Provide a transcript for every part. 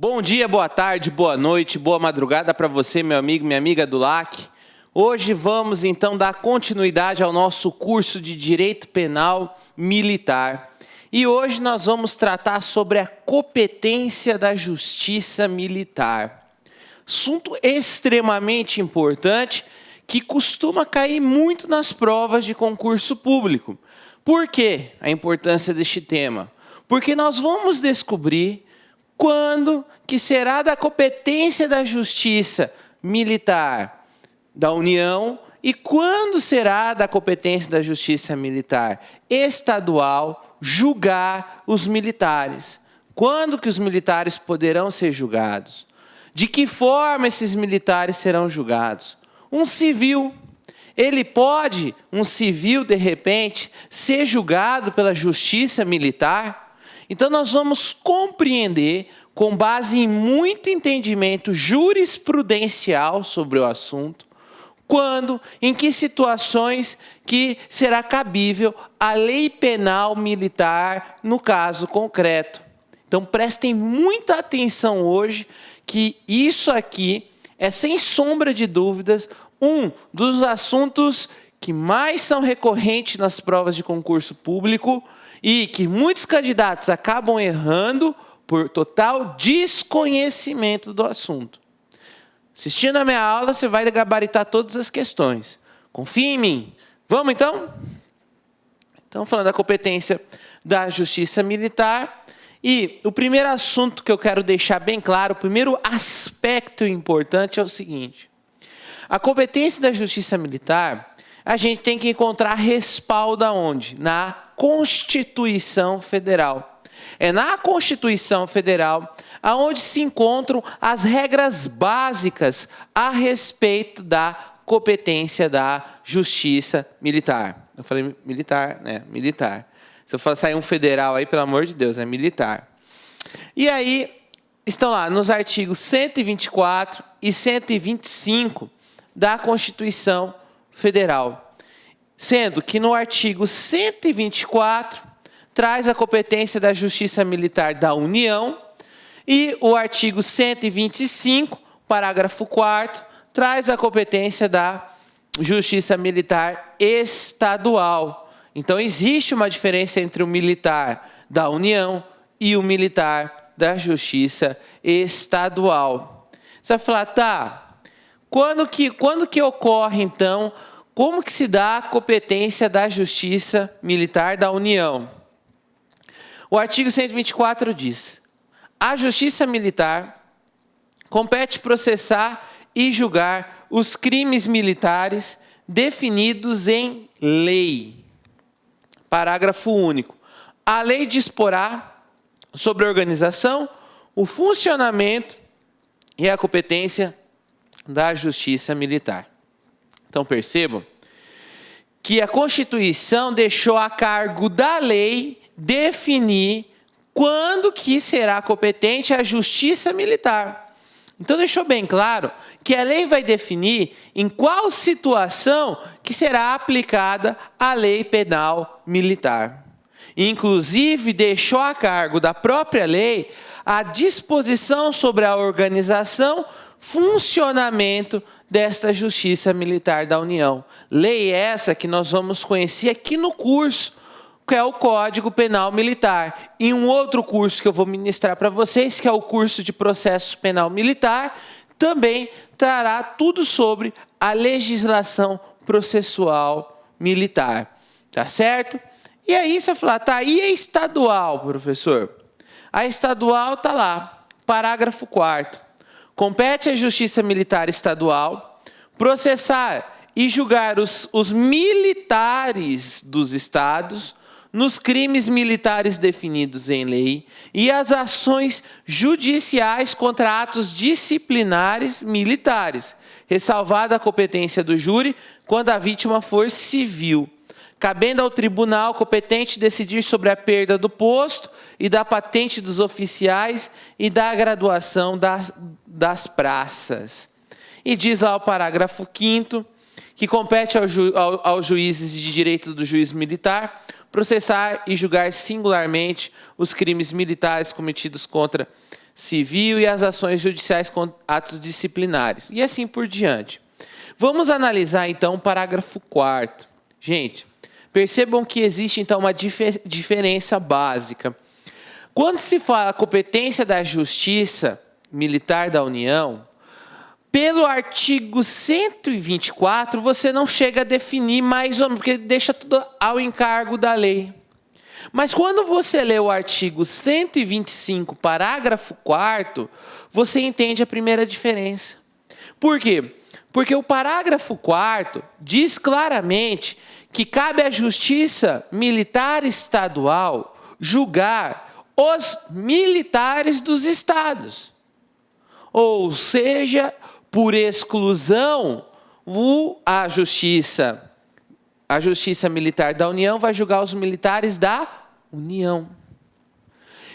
Bom dia, boa tarde, boa noite, boa madrugada para você, meu amigo, minha amiga do LAC. Hoje vamos então dar continuidade ao nosso curso de Direito Penal Militar. E hoje nós vamos tratar sobre a competência da Justiça Militar. Assunto extremamente importante que costuma cair muito nas provas de concurso público. Por que a importância deste tema? Porque nós vamos descobrir quando que será da competência da Justiça Militar da União e quando será da competência da Justiça Militar Estadual julgar os militares. Quando que os militares poderão ser julgados? De que forma esses militares serão julgados? Um civil, um civil de repente, ser julgado pela Justiça Militar? Então nós vamos compreender, com base em muito entendimento jurisprudencial sobre o assunto, quando, em que situações que será cabível a lei penal militar no caso concreto. Então prestem muita atenção hoje, que isso aqui é, sem sombra de dúvidas, um dos assuntos que mais são recorrentes nas provas de concurso público e que muitos candidatos acabam errando por total desconhecimento do assunto. Assistindo a minha aula, você vai gabaritar todas as questões. Confia em mim. Vamos então? Então, falando da competência da Justiça Militar. E o primeiro assunto que eu quero deixar bem claro, o primeiro aspecto importante é o seguinte. A competência da Justiça Militar, a gente tem que encontrar respaldo aonde? Na Constituição Federal. É na Constituição Federal aonde se encontram as regras básicas a respeito da competência da Justiça Militar. Eu falei militar, né? Militar. Se eu sair um federal aí, pelo amor de Deus, é militar. E aí, estão lá nos artigos 124 e 125 da Constituição Federal. Sendo que no artigo 124 traz a competência da Justiça Militar da União e o artigo 125, parágrafo 4º, traz a competência da Justiça Militar Estadual. Então existe uma diferença entre o militar da União e o militar da Justiça Estadual. Você vai falar, tá, quando que ocorre então, como que se dá a competência da Justiça Militar da União? O artigo 124 diz: a Justiça Militar compete processar e julgar os crimes militares definidos em lei. Parágrafo único. A lei disporá sobre a organização, o funcionamento e a competência da Justiça Militar. Então percebam que a Constituição deixou a cargo da lei definir quando que será competente a Justiça Militar. Então deixou bem claro que a lei vai definir em qual situação que será aplicada a lei penal militar. Inclusive deixou a cargo da própria lei a disposição sobre a organização, funcionamento desta Justiça Militar da União. Lei essa que nós vamos conhecer aqui no curso, que é o Código Penal Militar. E um outro curso que eu vou ministrar para vocês, que é o curso de Processo Penal Militar, também trará tudo sobre a legislação processual militar. Tá certo? E aí você vai falar, tá, e a estadual, professor? A estadual está lá, parágrafo 4º. Compete à Justiça Militar Estadual processar e julgar os militares dos estados nos crimes militares definidos em lei e as ações judiciais contra atos disciplinares militares, ressalvada a competência do júri quando a vítima for civil, cabendo ao tribunal competente decidir sobre a perda do posto e da patente dos oficiais e da graduação das praças. E diz lá o parágrafo 5º, que compete aos juízes de direito do juiz militar processar e julgar singularmente os crimes militares cometidos contra civil e as ações judiciais com atos disciplinares. E assim por diante. Vamos analisar, então, o parágrafo 4º. Gente, percebam que existe, então, uma diferença básica. Quando se fala competência da Justiça Militar da União, pelo artigo 124, você não chega a definir mais ou menos, porque deixa tudo ao encargo da lei. Mas quando você lê o artigo 125, parágrafo 4º, você entende a primeira diferença. Por quê? Porque o parágrafo 4º diz claramente que cabe à Justiça Militar Estadual julgar os militares dos estados. Ou seja, por exclusão, a Justiça Militar da União vai julgar os militares da União.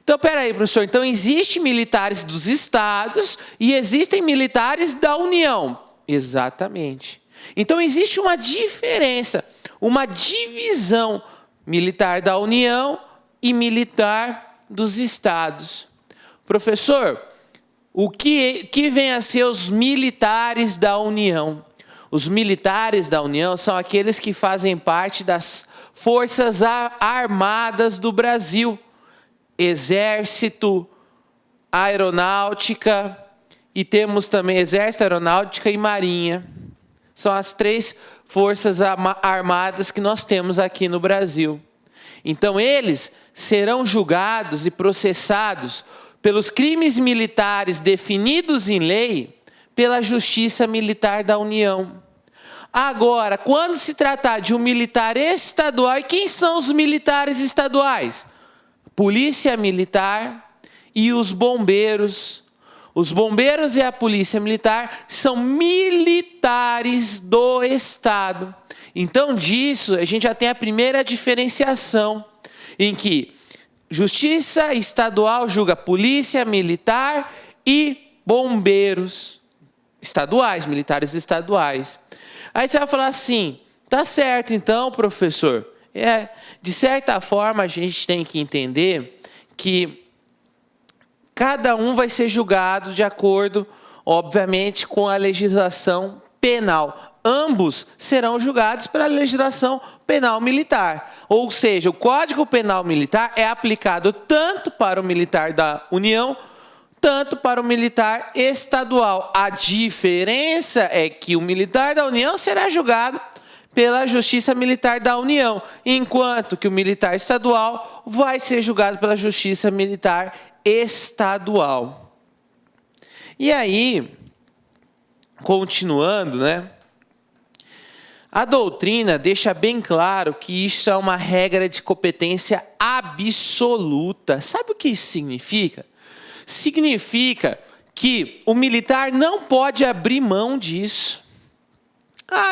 Então, peraí, professor. Então, existem militares dos estados e existem militares da União. Exatamente. Então, existe uma diferença, uma divisão militar da União e militar dos estados. Professor, o que vem a ser os militares da União? Os militares da União são aqueles que fazem parte das Forças Armadas do Brasil. Exército, Aeronáutica e temos também Exército, Aeronáutica e Marinha. São as 3 forças armadas que nós temos aqui no Brasil. Então eles serão julgados e processados pelos crimes militares definidos em lei pela Justiça Militar da União. Agora, quando se tratar de um militar estadual, e quem são os militares estaduais? Polícia Militar e os bombeiros. Os bombeiros e a Polícia Militar são militares do Estado. Então, disso, a gente já tem a primeira diferenciação, em que Justiça Estadual julga Polícia Militar e bombeiros estaduais, militares estaduais. Aí você vai falar assim, tá certo então, professor. De certa forma, a gente tem que entender que cada um vai ser julgado de acordo, obviamente, com a legislação penal. Ambos serão julgados pela legislação penal militar. Ou seja, o Código Penal Militar é aplicado tanto para o militar da União, tanto para o militar estadual. A diferença é que o militar da União será julgado pela Justiça Militar da União, enquanto que o militar estadual vai ser julgado pela Justiça Militar Estadual. E aí, continuando, né? A doutrina deixa bem claro que isso é uma regra de competência absoluta. Sabe o que isso significa? Significa que o militar não pode abrir mão disso.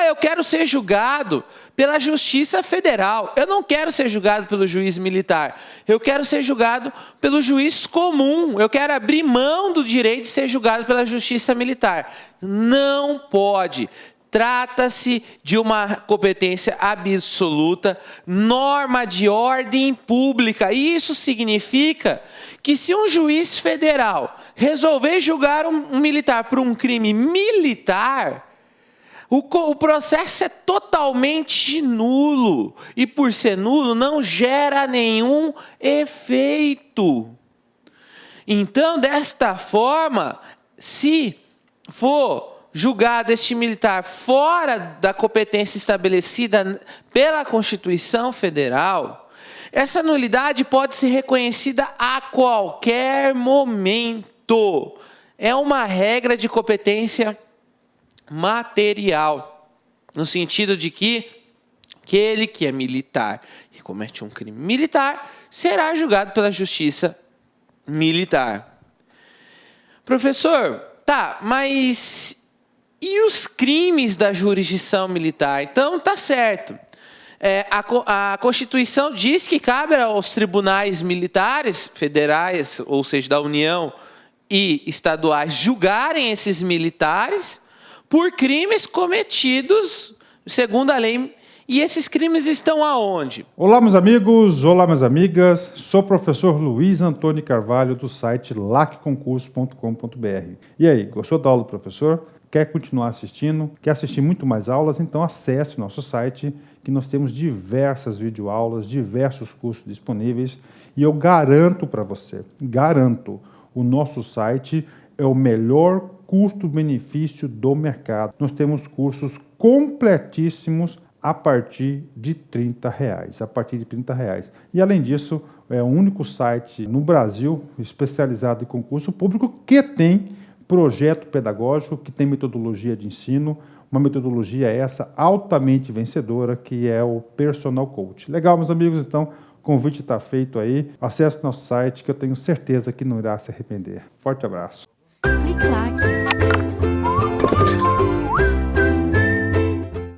Eu quero ser julgado pela Justiça Federal. Eu não quero ser julgado pelo juiz militar. Eu quero ser julgado pelo juiz comum. Eu quero abrir mão do direito de ser julgado pela Justiça Militar. Não pode. Trata-se de uma competência absoluta, norma de ordem pública. Isso significa que se um juiz federal resolver julgar um militar por um crime militar, o processo é totalmente nulo. E por ser nulo, não gera nenhum efeito. Então, desta forma, se for julgado este militar fora da competência estabelecida pela Constituição Federal, essa nulidade pode ser reconhecida a qualquer momento. É uma regra de competência material, no sentido de que aquele que é militar e comete um crime militar será julgado pela Justiça Militar. Professor, mas e os crimes da jurisdição militar? Então, tá certo. A Constituição diz que cabe aos tribunais militares, federais, ou seja, da União e estaduais, julgarem esses militares por crimes cometidos, segundo a lei E esses crimes estão aonde? Olá, meus amigos, olá, minhas amigas. Sou o professor Luiz Antônio Carvalho do site lacconcurso.com.br. E aí, gostou da aula do professor? Quer continuar assistindo? Quer assistir muito mais aulas? Então acesse o nosso site, que nós temos diversas videoaulas, diversos cursos disponíveis. E eu garanto para você, o nosso site é o melhor custo-benefício do mercado. Nós temos cursos completíssimos a partir de R$30. E além disso, é o único site no Brasil especializado em concurso público que tem projeto pedagógico, que tem metodologia de ensino, uma metodologia essa altamente vencedora, que é o Personal Coach. Legal, meus amigos? Então, o convite está feito aí. Acesse nosso site, que eu tenho certeza que não irá se arrepender. Forte abraço. Clique Lac.